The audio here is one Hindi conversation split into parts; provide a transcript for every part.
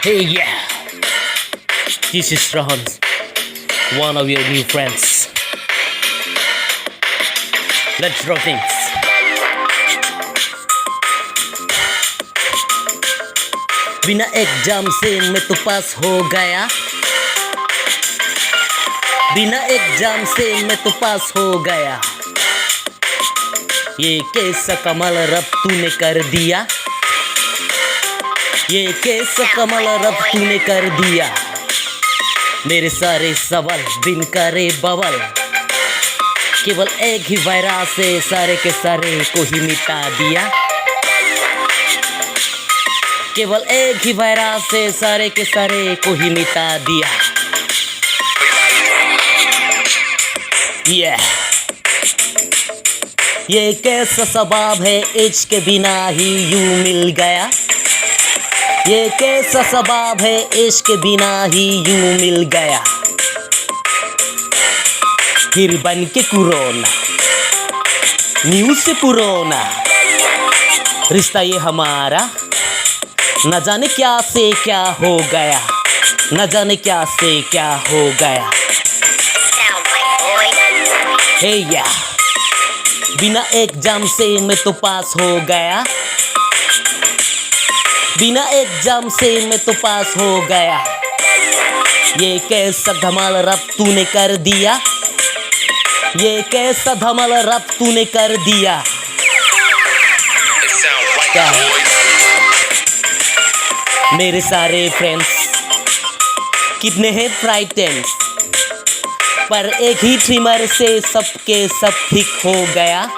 Hey yeah, this is Rohan, one of your new friends. Let's draw things. बिना एग्जाम से मैं तो पास हो गया, बिना एग्जाम से मैं तो पास हो गया। ये कैसा कमाल रब तूने कर दिया, ये कैसा कमाल रब तूने कर दिया। मेरे सारे सवाल बिन करे बवाल, केवल एक ही वायरस से सारे के सारे को ही मिटा दिया। केवल एक ही वायरस से सारे के सारे को ही मिटा दिया। ये कैसा सबाब है, इश्क के बिना ही यूं मिल गया। ये कैसा सबाब है, इश्क के बिना ही यूं मिल गया। फिर बन के कोरोना, न्यूज़ से पुराना रिश्ता ये हमारा, न जाने क्या से क्या हो गया, न जाने क्या से क्या हो गया। हे या बिना एग्जाम से मैं तो पास हो गया, बिना एग्जाम से मैं तो पास हो गया। ये कैसा धमाल रब तूने कर दिया, ये कैसा धमाल रब तूने कर दिया। मेरे सारे फ्रेंड्स कितने हैं फ्राइटेंड, पर एक ही ट्रिमर से सबके सब ठीक हो गया।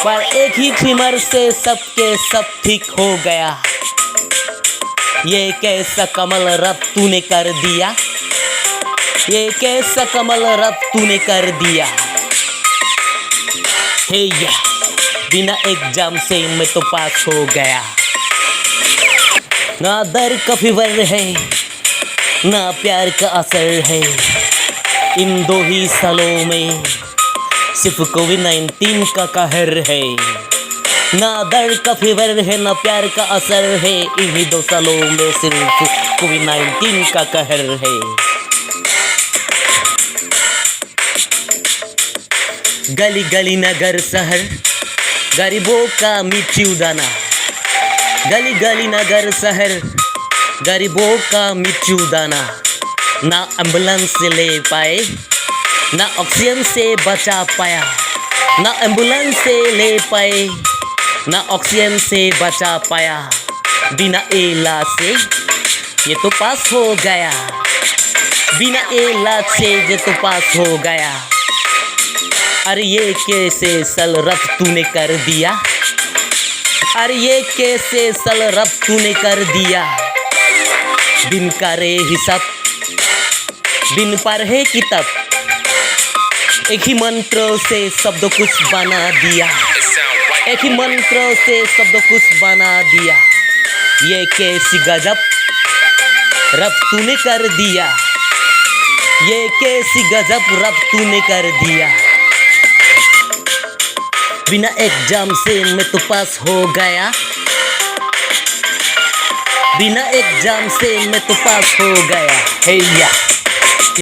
पर एक ही ट्रिमर से सबके सब ठीक हो गया। ये कैसा कमल रब तूने कर दिया, ये कैसा कमल रब तूने कर दिया। हे या बिना एग्जाम से मैं तो पास हो गया। ना दर का फीवर है, ना प्यार का असर है। इन दो ही सालों में सिर्फ कोविड-19 का कहर है। ना दर्द का फीवर है, ना प्यार का असर है। इन्हीं 2 सालों में सिर्फ कोविड-19 का कहर है। गली गली नगर शहर गरीबों का मृत्यु दाना, गली गली नगर शहर गरीबों का मृत्यु दाना। ना एम्बुलेंस से ले पाए, ना ऑक्सीजन से बचा पाया, ना एम्बुलेंस से ले पाए, ना ऑक्सीजन से बचा पाया। बिना इलाज से ये तो पास हो गया, बिना इलाज से ये तो पास हो गया। अरे ये कैसे सल रब तूने कर दिया, अरे ये कैसे सल रब तूने कर दिया। बिन करे हिसाब, बिन पढ़े किताब, एक ही मंत्र से शब्द कुछ बना दिया, एक ही मंत्र से शब्द कुछ बना दिया। ये कैसी गजब रब तूने कर दिया, ये कैसी गजब रब तूने कर दिया। बिना एग्जाम से मैं तो पास हो गया, बिना एग्जाम से मैं तो पास हो गया। हे या